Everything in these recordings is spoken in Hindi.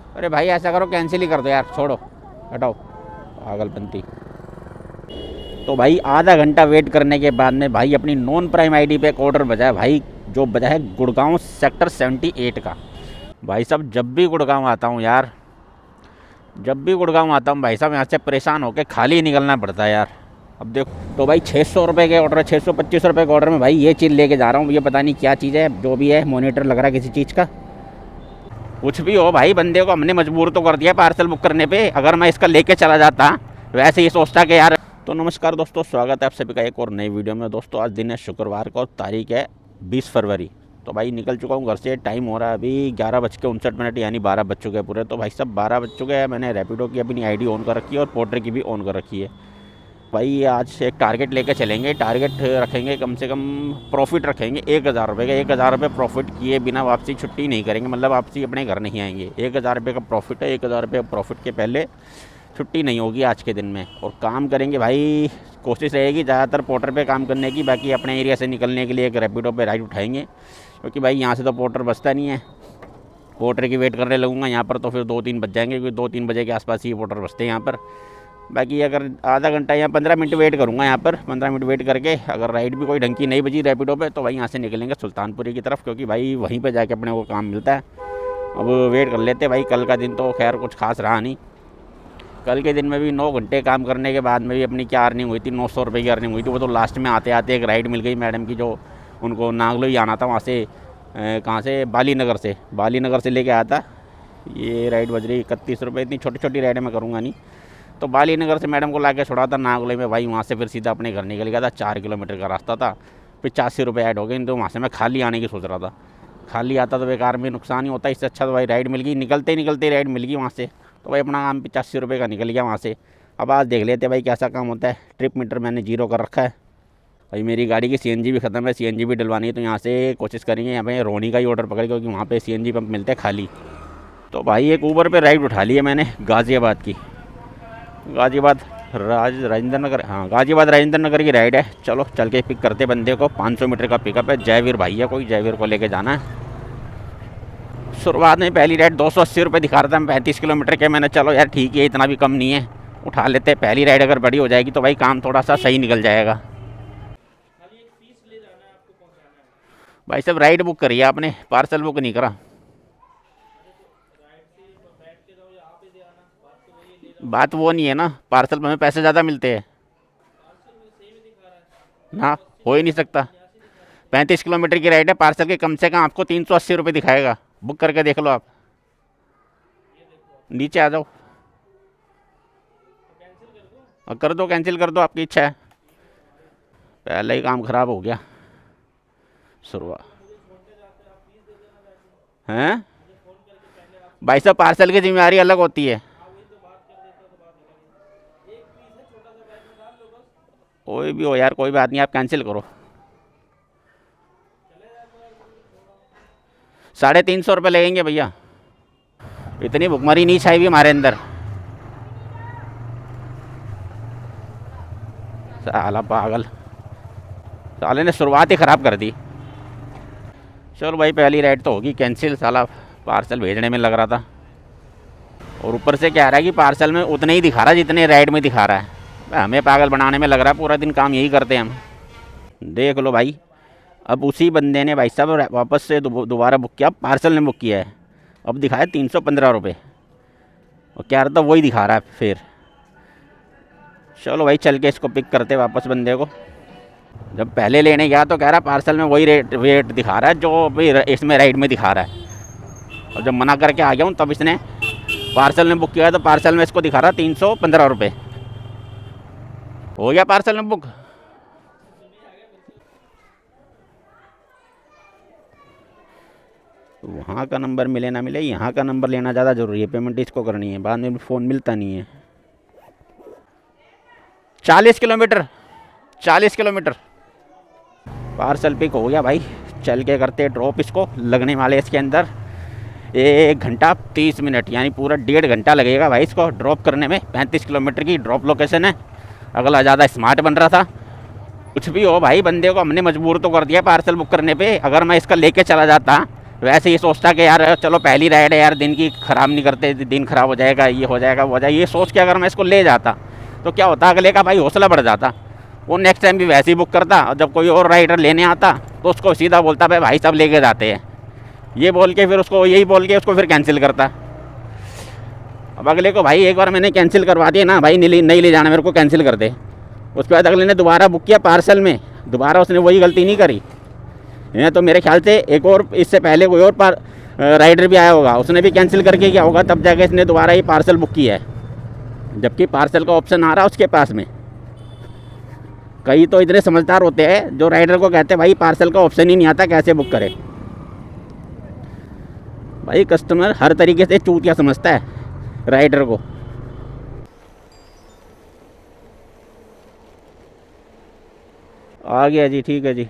अरे भाई ऐसा करो, कैंसिल ही कर दो यार, छोड़ो, हटाओ, पागलपंती। तो भाई आधा घंटा वेट करने के बाद में भाई अपनी नॉन प्राइम आईडी पे एक ऑर्डर बजा है भाई, जो बजा है गुड़गांव सेक्टर 78 का। भाई साहब जब भी गुड़गांव आता हूँ यार, जब भी गुड़गांव आता हूँ भाई साहब, यहाँ से परेशान होकर खाली ही निकलना पड़ता है यार। अब देखो तो भाई 600 रुपये के ऑर्डर, 625 रुपये के ऑर्डर में भाई ये चीज़ लेके जा रहा हूँ। ये पता नहीं क्या चीज़ है, जो भी है मॉनिटर लग रहा है किसी चीज़ का। कुछ भी हो भाई, बंदे को हमने मजबूर तो कर दिया पार्सल बुक करने पे। अगर मैं इसका लेके चला जाता वैसे ही सोचता कि यार। तो नमस्कार दोस्तों, स्वागत है आप सभी का एक और नई वीडियो में। दोस्तों आज दिन है शुक्रवार का और तारीख है 20 फरवरी। तो भाई निकल चुका हूँ घर से, टाइम हो रहा है अभी 11:59 यानी 12 बज चुके हैं पूरे। तो भाई सब 12 बज चुके हैं। मैंने रैपिडो की अपनी आईडी ऑन कर रखी है और पोर्टर की भी ऑन कर रखी है। भाई आज एक टारगेट लेकर चलेंगे, टारगेट रखेंगे कम से कम, प्रॉफिट रखेंगे 1000 रुपये का। 1000 रुपये प्रॉफिट किए बिना वापसी छुट्टी नहीं करेंगे, मतलब वापसी अपने घर नहीं आएंगे। 1000 रुपये का प्रॉफिट है, 1000 रुपये प्रॉफिट के पहले छुट्टी नहीं होगी आज के दिन में। और काम करेंगे भाई, कोशिश रहेगी ज़्यादातर पोर्टर पे काम करने की। बाकी अपने एरिया से निकलने के लिए एक रैपिडो पे राइड उठाएंगे, क्योंकि भाई यहाँ से तो पोर्टर बचता नहीं है। पोर्टर की वेट करने लगूँगा यहाँ पर तो फिर 2-3 बज जाएंगे, क्योंकि 2-3 बजे के आसपास ही पोर्टर बचते हैं यहाँ पर। बाकी अगर आधा घंटा या 15 मिनट वेट करूँगा यहाँ पर, 15 मिनट वेट करके अगर राइड भी कोई ढंग की नहीं बजी रैपिडो पे, तो भाई यहाँ से निकलेंगे सुल्तानपुरी की तरफ, क्योंकि भाई वहीं पे जाके अपने को काम मिलता है। अब वेट कर लेते भाई, कल का दिन तो खैर कुछ खास रहा नहीं। कल के दिन में भी 9 घंटे काम करने के बाद में भी अपनी क्या अर्निंग हुई थी, 900 रुपये की अर्निंग हुई थी। वो तो लास्ट में आते आते एक राइड मिल गई मैडम की, जो उनको नागलोई आना था, वहाँ से कहाँ से, बाली नगर से लेके आया था। ये राइड बज रही 31 रुपये। इतनी छोटी छोटी राइडें मैं करूँगा नहीं। तो बाली नगर से मैडम को ला के छोड़ा था नागलोई में भाई, वहाँ से फिर सीधा अपने घर निकल गया था। 4 किलोमीटर का रास्ता था, 85 रुपये ऐड हो गए। तो वहाँ से मैं खाली आने की सोच रहा था, खाली आता तो बेकार में नुकसान ही होता। इससे अच्छा तो भाई राइड मिल गई, निकलते ही राइड मिल गई वहाँ से। तो भाई अपना काम 85 रुपये का निकल गया वहाँ से। अब आज देख लेते भाई कैसा काम होता है। ट्रिप मीटर मैंने 0 कर रखा है भाई। मेरी गाड़ी की CNG भी ख़त्म है, CNG भी डलवानी है। तो यहाँ से कोशिश करेंगे यहाँ पे रोनी का ही ऑर्डर पकड़े, क्योंकि वहाँ पे CNG पंप मिलते हैं खाली। तो भाई एक ऊबर पे राइड उठा ली है मैंने गाज़ियाबाद की, गाज़ियाबाद राजेंद्र नगर, हाँ गाज़ियाबाद राजेंद्र नगर की राइड है। चलो चल के पिक करते बंदे को। 500 मीटर का पिकअप है। जयवीर भाई है कोई, जयवीर को लेके जाना है। शुरुआत में पहली राइड 280 रुपये दिखा रहा था, 35 किलोमीटर के। मैंने चलो यार ठीक है, इतना भी कम नहीं है, उठा लेते। पहली राइड अगर बड़ी हो जाएगी तो भाई काम थोड़ा सा सही निकल जाएगा। भाई सब राइड बुक करी है आपने, पार्सल बुक नहीं करा। बात वो नहीं है ना, पार्सल में पैसे ज़्यादा मिलते हैं ना, हो ही नहीं सकता। 35 किलोमीटर की राइड है, पार्सल के कम से कम आपको 380 रुपये दिखाएगा। बुक करके देख लो आप, नीचे आ जाओ। कर दो, कैंसिल कर दो, आपकी इच्छा है। पहले ही काम ख़राब हो गया शुरुआत हैं। भाई साहब पार्सल की जिम्मेदारी अलग होती है। कोई भी हो यार, कोई बात नहीं, आप कैंसिल करो। 350 रुपये लगेंगे भैया। इतनी भुखमरी नहीं छाई भी हमारे अंदर। साला पागल, साले ने शुरुआत ही ख़राब कर दी। चलो भाई पहली राइड तो होगी कैंसिल। साला पार्सल भेजने में लग रहा था, और ऊपर से क्या रहा है कि पार्सल में उतने ही दिखा रहा है जितने राइड में दिखा रहा है। हमें पागल बनाने में लग रहा है, पूरा दिन काम यही करते हैं हम। देख लो भाई, अब उसी बंदे ने भाई साहब वापस से दोबारा बुक किया, पार्सल ने बुक किया है। अब दिखाया 315 रुपये, और क्या रहा था वही दिखा रहा है फिर। चलो भाई चल के इसको पिक करते वापस बंदे को। जब पहले लेने गया तो कह रहा पार्सल में वही रेट दिखा रहा है जो भाई इसमें राइड में दिखा रहा है। और जब मना करके आ गया हूँ तब इसने पार्सल में बुक किया, तो पार्सल में इसको दिखा रहा 315 रुपये। हो गया पार्सल में बुक। वहाँ का नंबर मिले ना मिले, यहाँ का नंबर लेना ज़्यादा ज़रूरी है। पेमेंट इसको करनी है, बाद में फ़ोन मिलता नहीं है। 40 किलोमीटर, 40 किलोमीटर पार्सल पिक हो गया भाई। चल के करते ड्रॉप, इसको लगने वाले इसके अंदर 1 घंटा 30 मिनट, यानी पूरा 1.5 घंटा लगेगा भाई इसको ड्रॉप करने में। 35 किलोमीटर की ड्रॉप लोकेशन है। अगला ज़्यादा स्मार्ट बन रहा था। कुछ भी हो भाई, बंदे को हमने मजबूर तो कर दिया पार्सल बुक करने पे। अगर मैं इसका लेके चला जाता वैसे ये सोचता कि यार चलो पहली राइड है यार, दिन की ख़राब नहीं करते, दिन ख़राब हो जाएगा, ये हो जाएगा वो हो जाएगा, ये सोच के अगर मैं इसको ले जाता तो क्या होता, अगले का भाई हौसला बढ़ जाता, वो नेक्स्ट टाइम भी वैसे ही बुक करता, और जब कोई और राइडर लेने आता तो उसको सीधा बोलता भाई सब लेके जाते हैं, ये बोल के फिर उसको यही बोल के उसको फिर कैंसिल करता। अब अगले को भाई एक बार मैंने कैंसिल करवा दिया ना, भाई नहीं ले जाना मेरे को, कैंसिल कर दे। उसके बाद अगले ने दोबारा बुक किया पार्सल में, दोबारा उसने वही गलती नहीं करी। ये तो मेरे ख्याल से एक और इससे पहले कोई और राइडर भी आया होगा, उसने भी कैंसिल करके किया होगा, तब जाके इसने दोबारा ही पार्सल बुक किया है, जबकि पार्सल का ऑप्शन आ रहा है उसके पास में। कई तो इतने समझदार होते हैं जो राइडर को कहते हैं भाई पार्सल का ऑप्शन ही नहीं आता, कैसे बुक करे। भाई कस्टमर हर तरीके से चूतिया समझता है राइडर को। आ गया जी, ठीक है जी।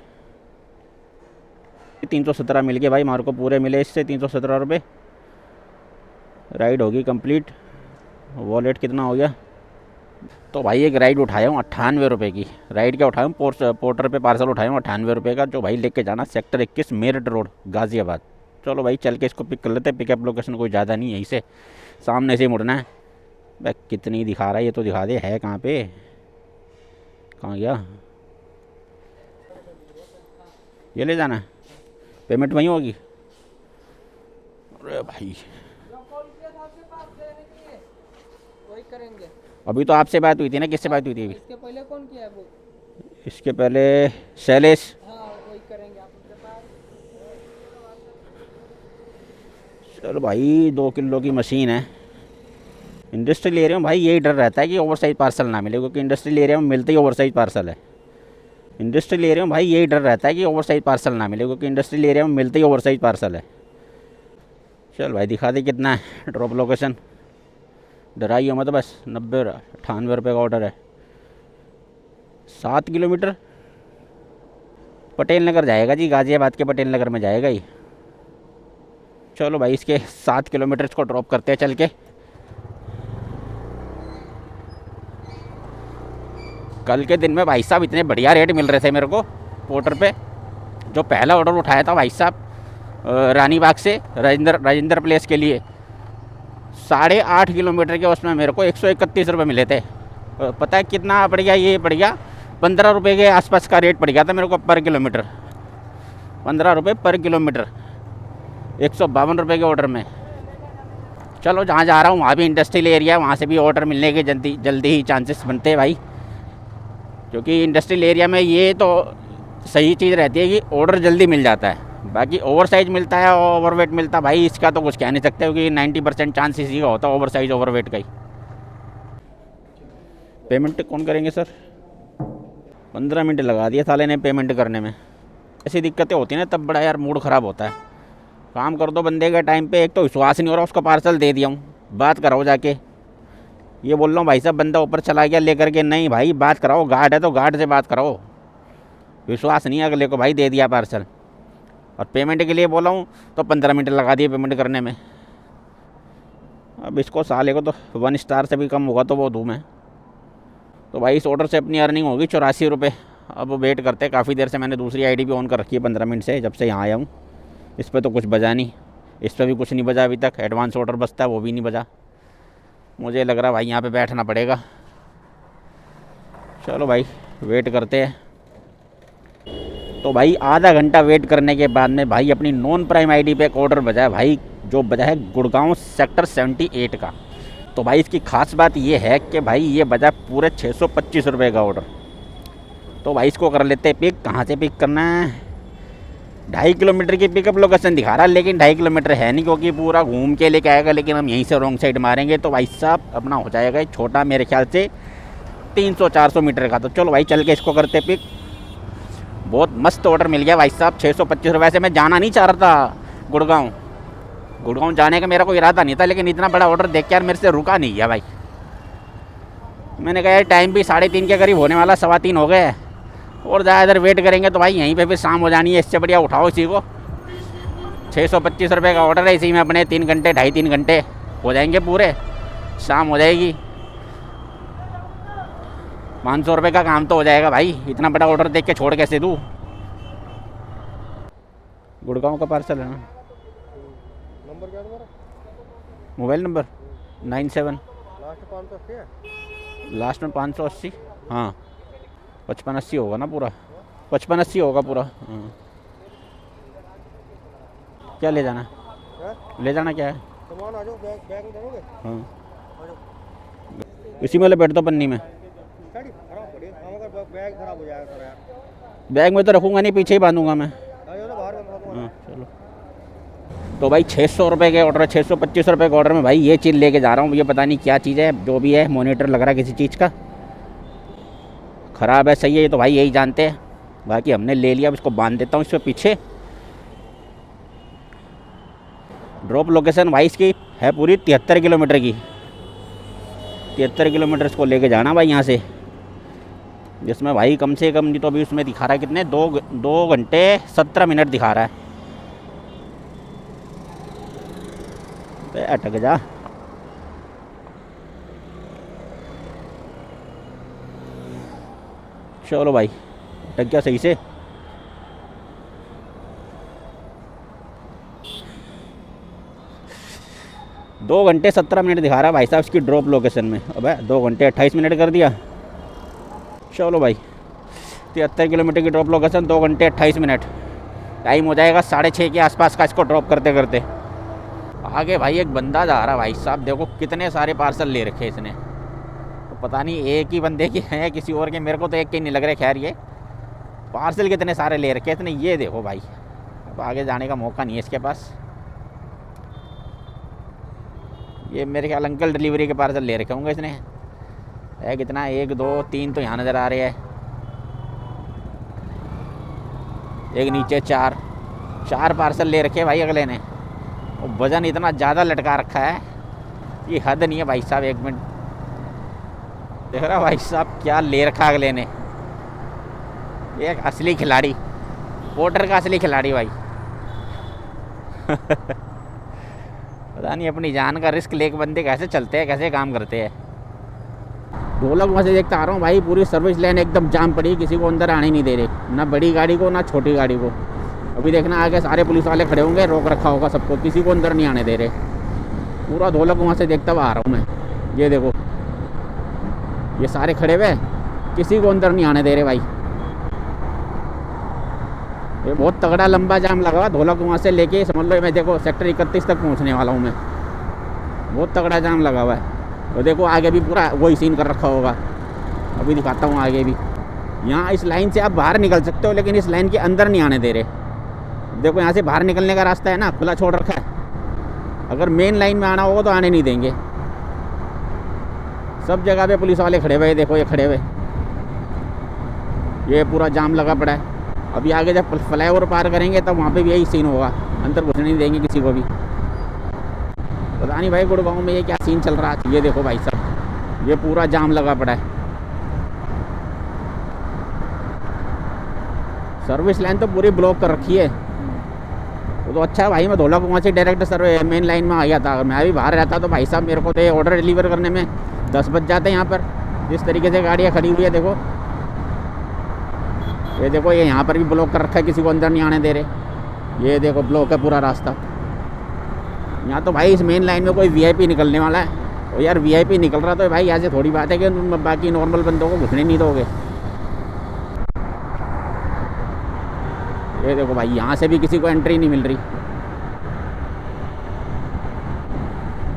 317 मिल गए भाई हमारे को, पूरे मिले इससे 317 रुपये। राइड होगी कंप्लीट। वॉलेट कितना हो गया? तो भाई एक राइड उठाया हूँ 98 रुपये की। राइड क्या उठाया हूँ, पोर्टर पे पार्सल उठाया हूँ 98 रुपये का, जो भाई लेके जाना सेक्टर 21 मेरठ रोड गाज़ियाबाद। चलो भाई चल के इसको पिक कर लेते हैं। पिकअप लोकेशन कोई ज़्यादा नहीं है, यहीं से सामने से मुड़ना है। भाई कितनी दिखा रहा है ये तो दिखा दे, है कहाँ पे, कहाँ गया? ये ले जाना है, पेमेंट वहीं होगी। अरे भाई अभी तो आपसे बात हुई थी ना, किससे बात हुई थी अभी? इसके पहले कौन किया है वो? इसके पहले शैलेश। हाँ वही करेंगे आप उनके पास। चलो भाई 2 किलो की मशीन है। इंडस्ट्रियल एरिया में भाई यही डर रहता है कि ओवरसाइज पार्सल ना मिले, क्योंकि इंडस्ट्रियल एरिया में मिलते ही ओवरसाइज पार्सल है। इंडस्ट्रियल एरिया में भाई यही डर रहता है कि ओवरसाइज पार्सल ना मिले, क्योंकि इंडस्ट्रियल एरिया में मिलते ही ओवरसाइज पार्सल है। चल भाई दिखा दे कितना है ड्रॉप लोकेशन। डराइए मत बस। 98 रुपये का ऑर्डर है। 7 किलोमीटर पटेल नगर जाएगा जी, गाज़ियाबाद के पटेल नगर में जाएगा ही। चलो भाई इसके 7 किलोमीटर इसको ड्रॉप करते हैं चल के। कल के दिन में भाई साहब इतने बढ़िया रेट मिल रहे थे मेरे को पोर्टर पे। जो पहला ऑर्डर उठाया था भाई साहब रानी बाग से राजेंद्र प्लेस के लिए, 8.5 किलोमीटर के उसमें मेरे को 131 रुपये मिले थे। पता है कितना पड़ गया? ये पड़ गया 15 रुपये के आसपास का रेट पड़ गया था मेरे को पर किलोमीटर। 15 रुपये पर किलोमीटर 152 रुपये के ऑर्डर में। चलो जहाँ जा रहा हूँ वहाँ भी इंडस्ट्रियल एरिया है, वहाँ से भी ऑर्डर मिलने के जल्दी ही चांसेस बनते हैं भाई, क्योंकि इंडस्ट्रियल एरिया में ये तो सही चीज़ रहती है कि ऑर्डर जल्दी मिल जाता है। बाकी ओवर साइज मिलता है, ओवरवेट मिलता है भाई, इसका तो कुछ कह नहीं सकते, क्योंकि 90% चांस इसी का होता है ओवर साइज ओवरवेट का ही। पेमेंट कौन करेंगे सर? 15 मिनट लगा दिया साले ने पेमेंट करने में। ऐसी दिक्कतें होती हैं ना, तब बड़ा यार मूड ख़राब होता है। काम कर दो बंदे के टाइम पे, एक तो विश्वास नहीं हो रहा, उसको पार्सल दे दिया हूँ, बात कराओ जाके। ये बोल रहा हूँ भाई साहब बंदा ऊपर चला गया लेकर के, नहीं भाई बात कराओ, गार्ड है तो गार्ड से बात कराओ। विश्वास नहीं है अगले को, भाई दे दिया पार्सल। और पेमेंट के लिए बोला हूँ तो 15 मिनट लगा दिए पेमेंट करने में। अब इसको साले को तो 1 स्टार से भी कम होगा तो वो दूँ मैं। तो भाई इस ऑर्डर से अपनी अर्निंग होगी 84 रुपये। अब वेट करते हैं, काफ़ी देर से मैंने दूसरी आईडी भी ऑन कर रखी है 15 मिनट से, जब से यहाँ आया हूँ। इस पर तो कुछ बजा नहीं, इस पर भी कुछ नहीं बजा अभी तक। एडवांस ऑर्डर बचता है वो भी नहीं बजा। मुझे लग रहा है भाई यहाँ पे बैठना पड़ेगा। चलो भाई वेट करते हैं। तो भाई आधा घंटा वेट करने के बाद में भाई अपनी नॉन प्राइम आईडी पे एक ऑर्डर बजा है भाई, जो बजा है गुड़गांव सेक्टर 78 का। तो भाई इसकी खास बात ये है कि भाई ये बजा पूरे 625 रुपये का ऑर्डर। तो भाई इसको कर लेते हैं पिक। कहाँ से पिक करना है? 2.5 किलोमीटर की पिकअप लोकेशन दिखा रहा है, लेकिन 2.5 किलोमीटर है नहीं, क्योंकि पूरा घूम के लेके आएगा, लेकिन हम यहीं से रॉन्ग साइड मारेंगे। तो भाई साहब अपना हो जाएगा छोटा, मेरे ख्याल से 300-400 मीटर का। तो चलो भाई चल के इसको करते पिक। बहुत मस्त ऑर्डर मिल गया भाई साहब 625 रुपये से। मैं जाना नहीं चाह रहा था गुड़गांव जाने का मेरा कोई इरादा नहीं था, लेकिन इतना बड़ा ऑर्डर देख के यार मेरे से रुका नहीं गया भाई। मैंने कहा यार टाइम भी 3:30 के करीब होने वाला, 3:15 हो गए, और ज़्यादा इधर वेट करेंगे तो भाई यहीं पे फिर शाम हो जानी है। इससे बढ़िया उठाओ इसी को। 625 रुपये का ऑर्डर है, इसी में अपने 3 घंटे 2.5-3 घंटे हो जाएंगे पूरे, शाम हो जाएगी। 500 रुपये का काम तो हो जाएगा भाई। इतना बड़ा ऑर्डर देख के छोड़ कैसे दूँ? गुड़गांव का पार्सल है ना। मोबाइल नंबर 97 लास्ट 580 है। लास्ट में 580। हाँ 5580 होगा ना पूरा, 5580 होगा पूरा। हाँ क्या ले जाना हैं? ले जाना क्या है? सामान आ जाओ, बैग बैग में डालोगे। हाँ आ जाओ। इसी में लपेट दो पन्नी में। गाड़ी खराब पड़ी है, हम अगर बैग खराब हो जाएगा सारा यार। बैग में तो रखूँगा नहीं, पीछे ही बांधूंगा मैं। आ जाओ ना बाहर में बात हाँ चलो। तो भाई 600 रुपये के ऑर्डर, 625 रुपये के ऑर्डर में भाई ये चीज़ लेके जा रहा हूँ। ये पता नहीं क्या चीज़ है, जो भी है मॉनिटर लग रहा है किसी चीज़ का, ख़राब है सही है ये तो भाई यही जानते हैं। बाकी हमने ले लिया, अब इसको बांध देता हूँ इस पर पीछे। ड्रॉप लोकेशन भाई इसकी है पूरी 73 किलोमीटर की। 73 किलोमीटर इसको लेके जाना भाई यहाँ से, जिसमें भाई कम से कम नहीं तो अभी उसमें दिखा रहा है कितने, 2 घंटे 17 मिनट दिखा रहा है। तो अटक जा। चलो भाई अटक गया सही से। दो घंटे 17 मिनट दिखा रहा है भाई साहब इसकी ड्रॉप लोकेशन में। अबे 2 घंटे 28 मिनट कर दिया। चलो भाई 73 किलोमीटर की ड्रॉप लोकेशन, 2 घंटे 28 मिनट टाइम हो जाएगा 6:30 के आसपास का इसको ड्रॉप करते करते। आगे भाई एक बंदा जा रहा भाई साहब, देखो कितने सारे पार्सल ले रखे इसने। तो पता नहीं एक ही बंदे की है किसी और के, मेरे को तो एक के नहीं लग रहे। खैर ये पार्सल कितने सारे ले रखे इसने, ये देखो भाई। अब आगे जाने का मौका नहीं है इसके पास। ये मेरे ख्याल अंकल डिलीवरी के पार्सल ले रखे होंगे इसने। है कितना, 1 2 3 तो यहाँ नज़र आ रहे हैं, एक नीचे 4 पार्सल ले रखे भाई अगले ने। और वज़न इतना ज़्यादा लटका रखा है, ये हद नहीं है भाई साहब। 1 मिनट देख रहा भाई साहब क्या ले रखा अगले ने। एक असली खिलाड़ी, पोर्टर का असली खिलाड़ी भाई। पता नहीं अपनी जान का रिस्क लेके बंदे कैसे चलते हैं, कैसे काम करते हैं। ढोलक वहाँ से देखता आ रहा हूँ भाई, पूरी सर्विस लाइन एकदम जाम पड़ी, किसी को अंदर आने नहीं दे रहे, ना बड़ी गाड़ी को ना छोटी गाड़ी को। अभी देखना आगे सारे पुलिस वाले खड़े होंगे, रोक रखा होगा सबको, किसी को अंदर नहीं आने दे रहे। पूरा ढोलक वहाँ से देखता हुआ आ रहा हूँ मैं। ये देखो ये सारे खड़े हुए, किसी को अंदर नहीं आने दे रहे भाई। ये बहुत तगड़ा लंबा जाम लगा हुआ ढोलक वहाँ से लेके, समझ लो मैं देखो सेक्टर 31 तक पहुँचने वाला हूँ मैं। बहुत तगड़ा जाम लगा हुआ है। और देखो आगे भी पूरा वही सीन कर रखा होगा। अभी दिखाता हूँ आगे भी। यहाँ इस लाइन से आप बाहर निकल सकते हो, लेकिन इस लाइन के अंदर नहीं आने दे रहे। देखो यहाँ से बाहर निकलने का रास्ता है ना, खुला छोड़ रखा है। अगर मेन लाइन में आना होगा तो आने नहीं देंगे। सब जगह पे पुलिस वाले खड़े हुए, देखो ये खड़े हुए, ये पूरा जाम लगा पड़ा है। अभी आगे जब फ्लाईओवर पार करेंगे तब वहाँ पे भी यही सीन होगा, अंदर घुसने नहीं देंगे किसी को भी। पता नहीं भाई गुड़गांव में ये क्या सीन चल रहा है। ये देखो भाई साहब ये पूरा जाम लगा पड़ा है। सर्विस लाइन तो पूरी ब्लॉक कर रखी है। वो तो अच्छा है भाई, मैं ढोलक वहाँ से डायरेक्ट मेन लाइन में आ गया था। मैं भी बाहर रहता तो भाई साहब मेरे को तो ये ऑर्डर डिलीवर करने में 10 बज जाते हैं यहाँ पर। जिस तरीके से गाड़ियाँ खड़ी हुई है देखो, ये देखो ये यहाँ पर भी ब्लॉक कर रखा है, किसी को अंदर नहीं आने दे रहे। ये देखो ब्लॉक है पूरा रास्ता। यहाँ तो भाई इस मेन लाइन में कोई वीआईपी निकलने वाला है। और यार वीआईपी निकल रहा तो भाई ऐसे थोड़ी बात है कि बाकी नॉर्मल बंदों को घुसने नहीं दोगे। ये देखो भाई यहाँ से भी किसी को एंट्री नहीं मिल रही।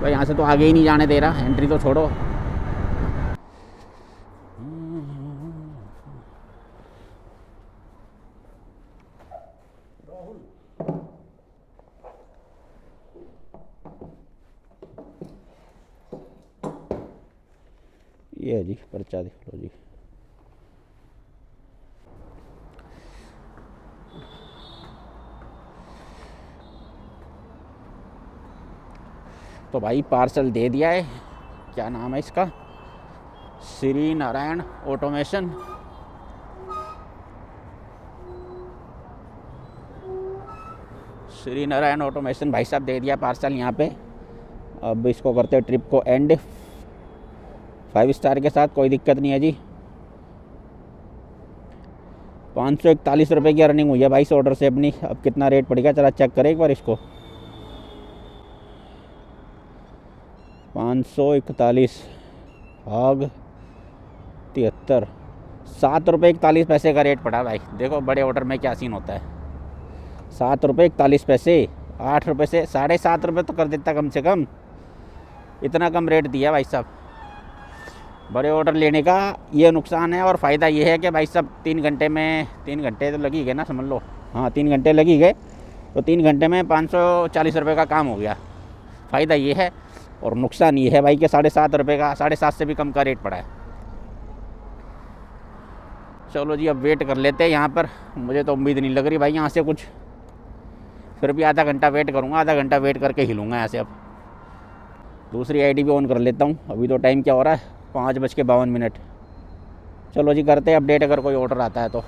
तो यहाँ से तो आगे ही नहीं जाने दे रहा, एंट्री तो छोड़ो। ये है जी पर्चा, देख लो जी। तो भाई पार्सल दे दिया है। क्या नाम है इसका, श्री नारायण ऑटोमेशन। श्री नारायण ऑटोमेशन भाई साहब दे दिया पार्सल यहाँ पे। अब इसको करते हैं ट्रिप को एंड 5 स्टार के साथ, कोई दिक्कत नहीं है जी। 541 रुपये की अर्निंग हुई है भाई इस ऑर्डर से अपनी। अब कितना रेट पड़ेगा चला चेक करें एक बार इसको। 541 आग 73, 7 रुपये 41 पैसे का रेट पड़ा भाई। देखो बड़े ऑर्डर में क्या सीन होता है। 7 रुपये 41 पैसे, 8 रुपये से 7.5 रुपये तो कर देता कम से कम। इतना कम रेट दिया भाई साहब। बड़े ऑर्डर लेने का ये नुकसान है, और फ़ायदा ये है कि भाई साहब 3 घंटे में, 3 घंटे तो लगी गए ना, समझ लो। हाँ 3 घंटे लगी गए, तो 3 घंटे में 540 रुपये का काम हो गया। फ़ायदा ये है, और नुकसान ये है भाई कि 7.5 रुपये का, 7.5 से भी कम का रेट पड़ा है। चलो जी अब वेट कर लेते हैं यहाँ पर। मुझे तो उम्मीद नहीं लग रही भाई यहाँ से कुछ, फिर भी आधा घंटा वेट करूँगा, आधा घंटा वेट करके हिलूँगा यहाँ से। अब दूसरी आईडी भी ऑन कर लेता हूँ। अभी तो टाइम क्या हो रहा है, 5:52। चलो जी करते हैं अपडेट, अगर कोई ऑर्डर आता है तो।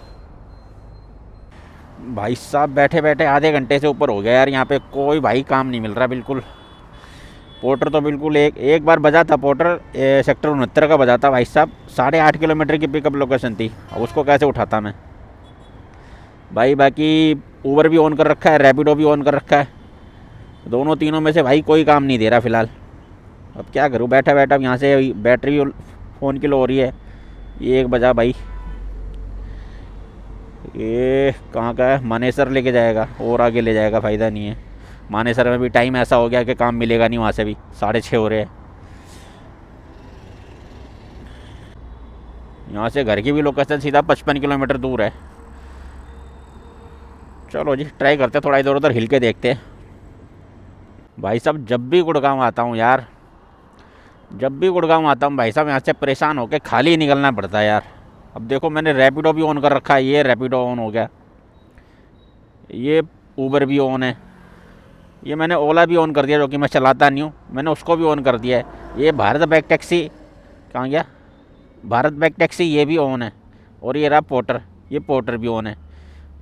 भाई साहब बैठे बैठे आधे घंटे से ऊपर हो गया यार, यहाँ पे कोई भाई काम नहीं मिल रहा बिल्कुल। पोर्टर तो बिल्कुल एक बार बजा था पोर्टर, सेक्टर 69 का बजा था भाई साहब। 8.5 किलोमीटर की पिकअप लोकेशन थी, अब उसको कैसे उठाता मैं भाई। बाकी ऊबर भी ऑन कर रखा है, रैपिडो भी ऑन कर रखा है, दोनों तीनों में से भाई कोई काम नहीं दे रहा फ़िलहाल। अब क्या करूँ, बैठा बैठा यहाँ से बैटरी फ़ोन की लो हो रही है। ये एक बजा भाई, ये कहाँ का है, मानेसर लेके जाएगा और आगे ले जाएगा, फ़ायदा नहीं है। मानेसर में भी टाइम ऐसा हो गया कि काम मिलेगा नहीं, वहाँ से भी 6:30 हो रहे हैं। यहाँ से घर की भी लोकेशन सीधा 55 किलोमीटर दूर है। चलो जी ट्राई करते, थोड़ा इधर उधर हिल के देखते हैं। भाई साहब जब भी गुड़गांव आता हूँ यार, जब भी गुड़गांव आता हूँ भाई साहब, यहाँ से परेशान होकर खाली ही निकलना पड़ता है यार। अब देखो मैंने रैपिडो भी ऑन कर रखा है, ये रैपिडो ऑन हो गया, ये ऊबर भी ऑन है, ये मैंने ओला भी ऑन कर दिया जो कि मैं चलाता नहीं हूँ, मैंने उसको भी ऑन कर दिया है। ये भारत बैग टैक्सी कहाँ गया, भारत बैग टैक्सी ये भी ऑन है, और ये रहा पोर्टर, ये पोर्टर भी ऑन है।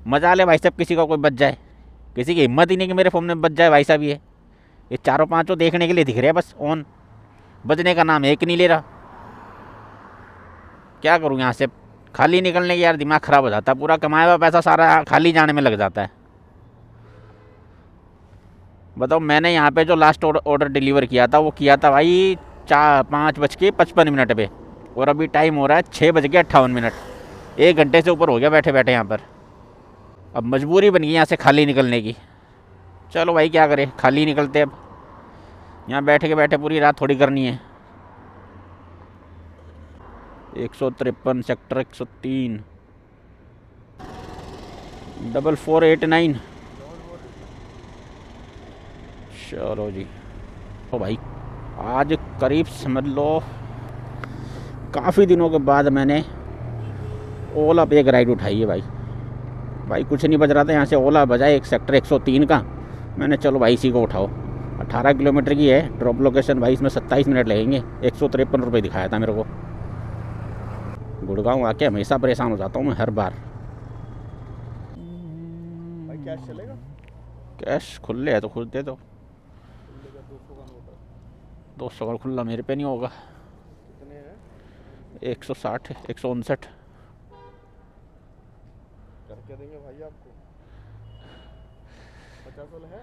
मजा ले भाई साहब, किसी का कोई बच जाए, किसी की हिम्मत ही नहीं कि मेरे फ़ोन में बच जाए भाई साहब। ये चारों पाँचों देखने के लिए दिख रहे हैं बस ऑन, बचने का नाम एक नहीं ले रहा। क्या करूँ, यहाँ से खाली निकलने की यार दिमाग ख़राब हो जाता है, पूरा कमाया हुआ पैसा सारा खाली जाने में लग जाता है। बताओ मैंने यहाँ पे जो लास्ट ऑर्डर डिलीवर किया था वो किया था भाई 5:55 पे, और अभी टाइम हो रहा है 6:58। 1 घंटे से ऊपर हो गया बैठे बैठे यहाँ पर। अब मजबूरी बन गई यहाँ से खाली निकलने की। चलो भाई क्या करें, खाली निकलते अब, यहाँ बैठे के बैठे पूरी रात थोड़ी करनी है। 153 सेक्टर 103 4489। चलो जी, तो भाई आज करीब समझ लो काफ़ी दिनों के बाद मैंने ओला पे एक राइड उठाई है भाई कुछ नहीं बज रहा था, यहाँ से ओला बजा एक सेक्टर 103 का। मैंने चलो भाई इसी को उठाओ, 18 किलोमीटर की है ड्रॉप लोकेशन भाई, इसमें 27 मिनट लगेंगे। 153 रुपये दिखाया था मेरे को। गुड़गांव आके हमेशा परेशान हो जाता हूँ मैं हर बार। भाई कैश चलेगा? कैश खुले है तो खुद दे दो। 200 का खुला मेरे पे नहीं होगा। कितने हैं? 160 159। करके देंगे भाई आपको। 50 वाला है?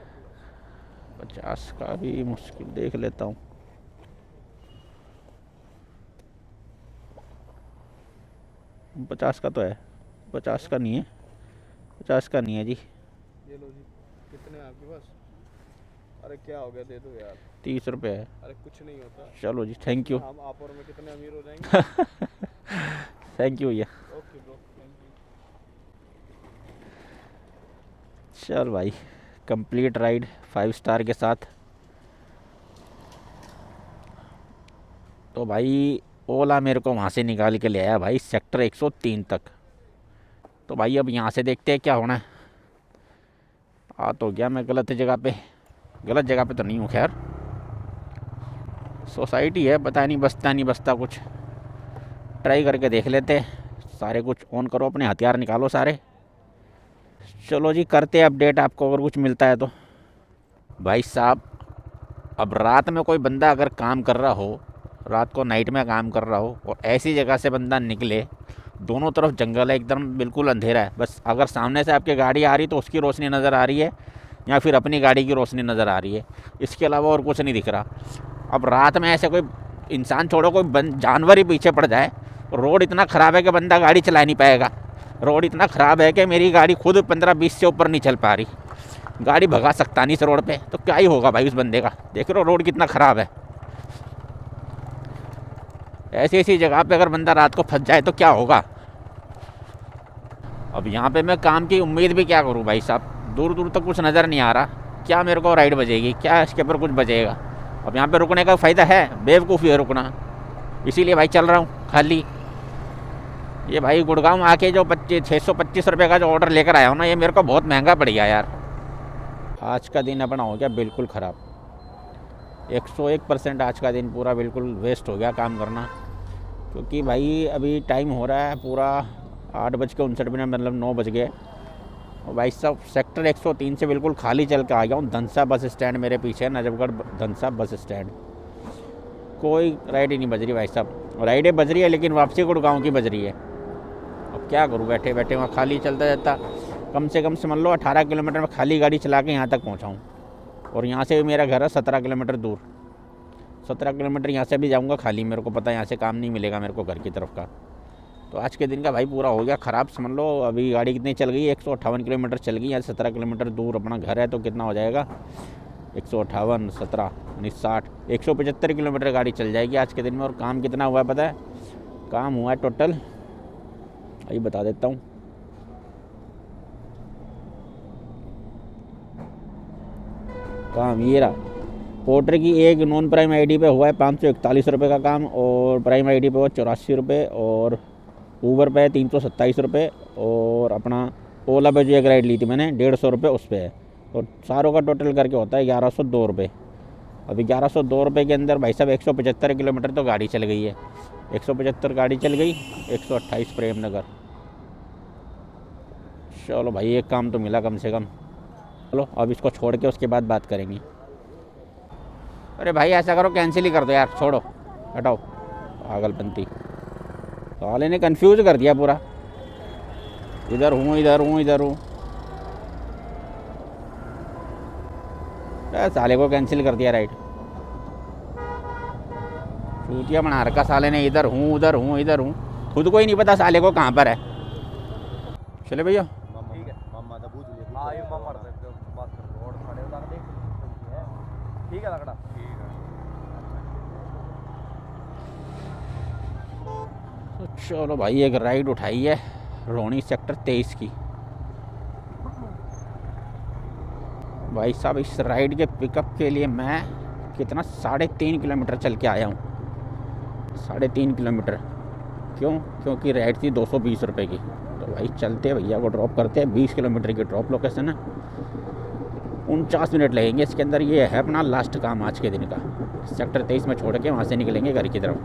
50 का भी मुश्किल देख लेता हूँ। पचास का तो है, 50 का नहीं है, 50 का नहीं है जी। ये लो जी, कितने हैं आपके पास? अरे क्या हो गया, दे दो यार। 30 रुपये है। अरे कुछ नहीं होता। चलो जी थैंक यू। हम आप और मैं कितने अमीर हो जाएंगे। थैंक यू भैया। Okay bro, thank you. चल भाई कंप्लीट राइड 5 स्टार के साथ। तो भाई ओला मेरे को वहाँ से निकाल के ले आया भाई सेक्टर 103 तक। तो भाई अब यहाँ से देखते हैं क्या होना है। आ तो गया मैं गलत जगह पे तो नहीं हूँ, खैर सोसाइटी है, पता नहीं बसता कुछ। ट्राई करके देख लेते। सारे कुछ ऑन करो, अपने हथियार निकालो सारे। चलो जी करते अपडेट आपको अगर कुछ मिलता है तो। भाई साहब अब रात में कोई बंदा अगर काम कर रहा हो, रात को नाइट में काम कर रहा हो, और ऐसी जगह से बंदा निकले, दोनों तरफ जंगल है, एकदम बिल्कुल अंधेरा है, बस अगर सामने से आपकी गाड़ी आ रही तो उसकी रोशनी नज़र आ रही है, या फिर अपनी गाड़ी की रोशनी नज़र आ रही है, इसके अलावा और कुछ नहीं दिख रहा। अब रात में ऐसे कोई इंसान छोड़ो, कोई जानवर ही पीछे पड़ जाए। रोड इतना ख़राब है कि बंदा गाड़ी चला नहीं पाएगा। रोड इतना ख़राब है कि मेरी गाड़ी खुद 15-20 से ऊपर नहीं चल पा रही, गाड़ी भगा सकता नहीं इस रोड पे। तो क्या ही होगा भाई उस बंदे का। देख रहे हो रोड कितना ख़राब है। ऐसी ऐसी जगह पे अगर बंदा रात को फंस जाए तो क्या होगा। अब यहाँ पे मैं काम की उम्मीद भी क्या करूँ भाई साहब, दूर दूर तक कुछ नज़र नहीं आ रहा। क्या मेरे को राइड बजेगी, क्या इसके ऊपर कुछ बजेगा। अब यहाँ पे रुकने का फ़ायदा है, बेवकूफ़ी है रुकना, इसीलिए भाई चल रहा हूँ खाली। ये भाई गुड़गांव आके जो 625 रुपये का जो ऑर्डर लेकर आया हूँ ना, ये मेरे को बहुत महंगा पड़ गया यार। आज का दिन अपना हो गया बिल्कुल ख़राब। 101% आज का दिन पूरा बिल्कुल वेस्ट हो गया काम करना। क्योंकि भाई अभी टाइम हो रहा है पूरा 8:59, मतलब 9 बज गए। और भाई साहब सेक्टर 103 से बिल्कुल खाली चल के आ गया हूँ। धनसा बस स्टैंड मेरे पीछे है, नजफगढ़ धनसा बस स्टैंड। कोई राइड ही नहीं बज रही भाई साहब। राइडें बज रही है लेकिन वापसी गुड़गांव की बज रही है। अब क्या करूँ, बैठे बैठे वहाँ खाली चलता जाता। कम से कम समझ लो 18 किलोमीटर में खाली गाड़ी चला के यहाँ तक पहुँचा हूँ। और यहाँ से मेरा घर है 17 किलोमीटर दूर। 17 किलोमीटर यहाँ से भी जाऊँगा खाली। मेरे को पता है यहाँ से काम नहीं मिलेगा मेरे को घर की तरफ का। तो आज के दिन का भाई पूरा हो गया ख़राब समझ लो। अभी गाड़ी कितनी चल गई, 158 किलोमीटर चल गई। यहाँ 17 किलोमीटर दूर अपना घर है तो कितना हो जाएगा, 158 17 यानी 60 175 किलोमीटर गाड़ी चल जाएगी आज के दिन में। और काम कितना हुआ है पता है, काम हुआ है टोटल, अभी बता देता हूँ। काम ये रहा, पोर्टर की एक नॉन प्राइम आईडी पे हुआ है 541 रुपये का काम, और प्राइम आईडी पे हुआ 84 रुपये, और ऊबर पे 327 रुपये, और अपना ओला पे जो एक राइड ली थी मैंने 150 रुपये उस पर है। और सारों का टोटल करके होता है 1102 रुपये। अभी 1102 रुपये के अंदर भाई साहब 175 किलोमीटर तो गाड़ी चल गई है। 175 गाड़ी चल गई, 128 प्रेम नगर। चलो भाई एक काम तो मिला कम से कम। चलो अब इसको छोड़ के उसके बाद बात करेंगे। अरे भाई ऐसा करो कैंसिल ही कर दो यार, छोड़ो हटाओ, पागलपंती। साले ने कंफ्यूज कर दिया पूरा, इधर हूँ इधर हूँ इधर हूँ। साले को कैंसिल कर दिया राइड। चूतिया बना रखा साले ने, इधर हूँ उधर हूँ इधर हूँ। खुद को ही नहीं पता साले को कहाँ पर है। चले भैया ठीक है लकड़ा। तो चलो भाई एक राइड उठाई है रोहनी सेक्टर 23 की। भाई साहब इस राइड के पिकअप के लिए मैं कितना 3.5 किलोमीटर चल के आया हूँ। 3.5 किलोमीटर क्यों? क्योंकि राइड थी 220 रुपये की। तो भाई चलते भैया को ड्रॉप करते हैं। 20 किलोमीटर की ड्रॉप लोकेशन है, 49 मिनट लगेंगे इसके अंदर। ये है अपना लास्ट काम आज के दिन का। सेक्टर 23 में छोड़ के वहाँ से निकलेंगे घर की तरफ।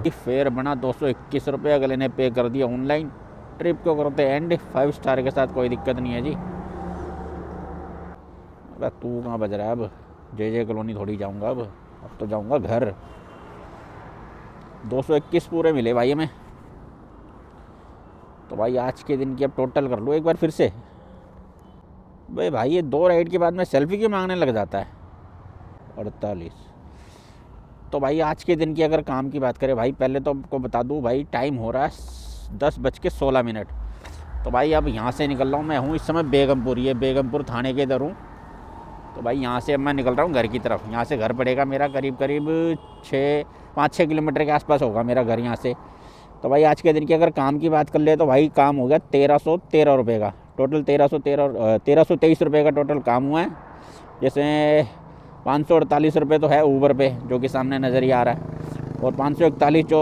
फेयर बना 221 रुपये, अगले ने पे कर दिया ऑनलाइन। ट्रिप को करते एंड 5 स्टार के साथ, कोई दिक्कत नहीं है जी। अबे तू कहाँ बज रहा है अब? जे कॉलोनी थोड़ी जाऊँगा अब तो जाऊँगा घर। 221 पूरे मिले भाई हमें। तो भाई आज के दिन की अब टोटल कर लो एक बार फिर से। भाई ये 2 राइड के बाद में सेल्फी क्यों मांगने लग जाता है? 48। तो भाई आज के दिन की अगर काम की बात करें भाई, पहले तो आपको बता दूं भाई टाइम हो रहा है 10:16। तो भाई अब यहाँ से निकल रहा हूँ। मैं हूँ इस समय बेगमपुर, ये बेगमपुर थाने के इधर हूँ। तो भाई यहाँ से अब मैं निकल रहा हूँ घर की तरफ। यहाँ से घर पड़ेगा मेरा करीब 5-6 किलोमीटर के आसपास होगा मेरा घर यहाँ से। तो भाई आज के दिन की अगर काम की बात कर ले तो भाई काम हो गया 1313 रुपये का टोटल। 1323 रुपये का टोटल काम हुआ है। जैसे 548 रुपये तो है ऊबर पे जो कि सामने नज़र ही आ रहा है, और 541 जो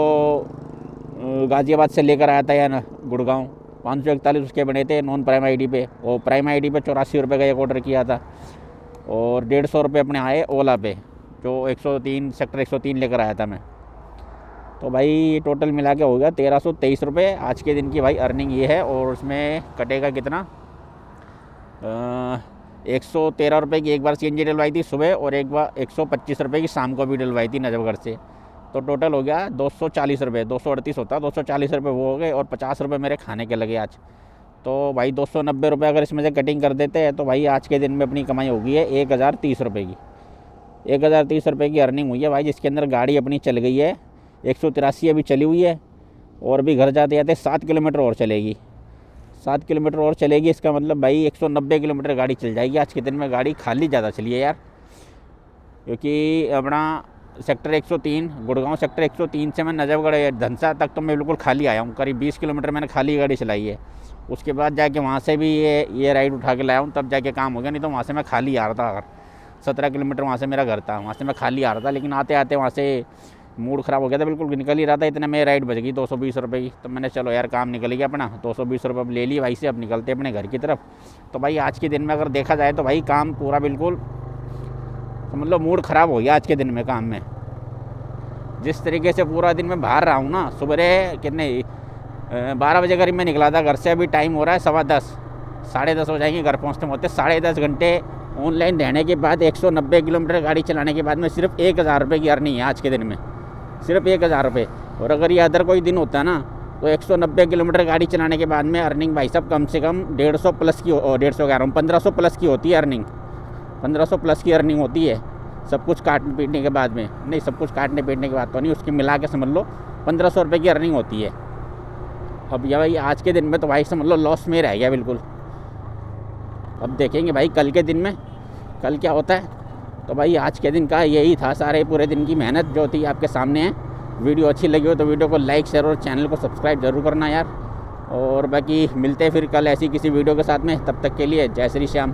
गाज़ियाबाद से लेकर आया था या ना गुड़गांव, 541 उसके बने थे नॉन प्राइम आईडी पे। और प्राइम आईडी पे 84 रुपये का एक ऑर्डर किया था, और 150 रुपये अपने आए ओला पे जो 103 सेक्टर 103 लेकर आया था मैं। तो भाई टोटल मिला के हो गया 1323 रुपये आज के दिन की भाई अर्निंग ये है। और उसमें कटेगा कितना, 113 रुपये की एक बार CNG डलवाई थी सुबह, और एक बार 125 रुपये की शाम को भी डलवाई थी नजफगढ़ से। तो टोटल हो गया 240 रुपये। 238 होता, 240 रुपये वो हो गए, और 50 रुपये मेरे खाने के लगे आज। तो भाई 290 रुपये अगर इसमें से कटिंग कर देते हैं तो भाई आज के दिन में अपनी कमाई होगी है 1030 रुपये की। 1030 रुपये की अर्निंग हुई है भाई, जिसके अंदर गाड़ी अपनी चल गई है 183 अभी चली हुई है, और भी घर जाते जाते 7 किलोमीटर और चलेगी, 7 किलोमीटर और चलेगी। इसका मतलब भाई 190 किलोमीटर गाड़ी चल जाएगी। आज के दिन में गाड़ी खाली ज़्यादा चली है यार, क्योंकि अपना सेक्टर 103 गुड़गांव सेक्टर 103 से मैं नजफगढ़ धनसा तक तो मैं बिल्कुल खाली आया हूँ। करीब 20 किलोमीटर मैंने खाली गाड़ी चलाई है। उसके बाद जाके वहाँ से भी ये राइड उठा के लाया हूँ, तब जाके काम हो गया, नहीं तो वहाँ से मैं खाली आ रहा था। अगर 17 किलोमीटर वहाँ से मेरा घर था, वहाँ से मैं खाली आ रहा था, लेकिन आते आते वहाँ से मूड ख़राब हो गया था, बिल्कुल निकल ही रहा था, इतने में राइड बच गई 220 रुपये की। तो मैंने चलो यार काम निकल गया अपना, 220 रुपये ले लिए भाई से, अब निकलते अपने घर की तरफ। तो भाई आज के दिन में अगर देखा जाए तो भाई काम पूरा बिल्कुल समझ लो मूड ख़राब हो गया आज के दिन में काम में। जिस तरीके से पूरा दिन मैं बाहर रहा हूँ ना, सुबह कितने 12 बजे करीब मैं निकला था घर से, अभी टाइम हो रहा है 10:15, 10:30 हो जाएंगे घर पहुँचते पहुँचते। 10.5 घंटे ऑनलाइन रहने के बाद 190 किलोमीटर गाड़ी चलाने के बाद में सिर्फ 1000 रुपये की अर्निंग है आज के दिन में, सिर्फ 1000 रुपये। और अगर ये अदर कोई दिन होता ना तो 190 किलोमीटर गाड़ी चलाने के बाद में अर्निंग भाई साहब कम से कम 150 प्लस की 150 कह रहा हूँ 1500 प्लस की होती है अर्निंग, 1500 प्लस की अर्निंग होती है सब कुछ काटने पीटने के बाद में। नहीं, सब कुछ काटने पीटने के बाद तो नहीं, उसकी मिला के समझ लो 1500 रुपये की अर्निंग होती है। अब यह भाई आज के दिन में तो भाई समझ लो लॉस में रह गया बिल्कुल। अब देखेंगे भाई कल के दिन में कल क्या होता है। तो भाई आज के दिन का यही था, सारे पूरे दिन की मेहनत जो थी आपके सामने है। वीडियो अच्छी लगी हो तो वीडियो को लाइक शेयर और चैनल को सब्सक्राइब जरूर करना यार। और बाकी मिलते हैं फिर कल ऐसी किसी वीडियो के साथ में, तब तक के लिए जय श्री श्याम।